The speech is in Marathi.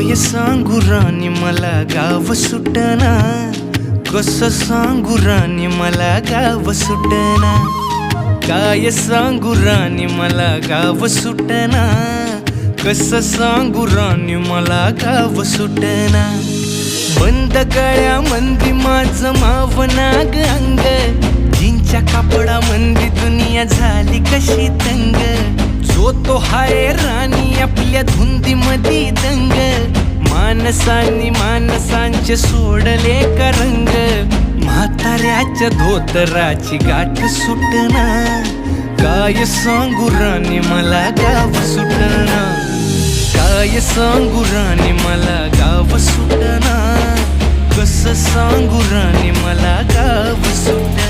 काय सांगू राणी मला गाव सुटना, कसं सांगू राणी मला गाव सुटना. काय सांगू राणी मला गाव सुटना, कसं सांगू राणी मला गाव सुटना. बंद गळ्यामंदी माझं मावनाग अंग, जीनच्या कापडामंदी दुनिया झाली कशी तंग. जो तो हाय राणी आपल्या धुंदीमधी दंग, माणसांनी माणसांचे सोडले का रंग. म्हाताऱ्याच्या धोतराची गाठ सुटना, काय सांगू राणी मला गाव सुटना. काय सांगू राणी मला गाव सुटना, कसं सांगू राणी मला गाव सुटना.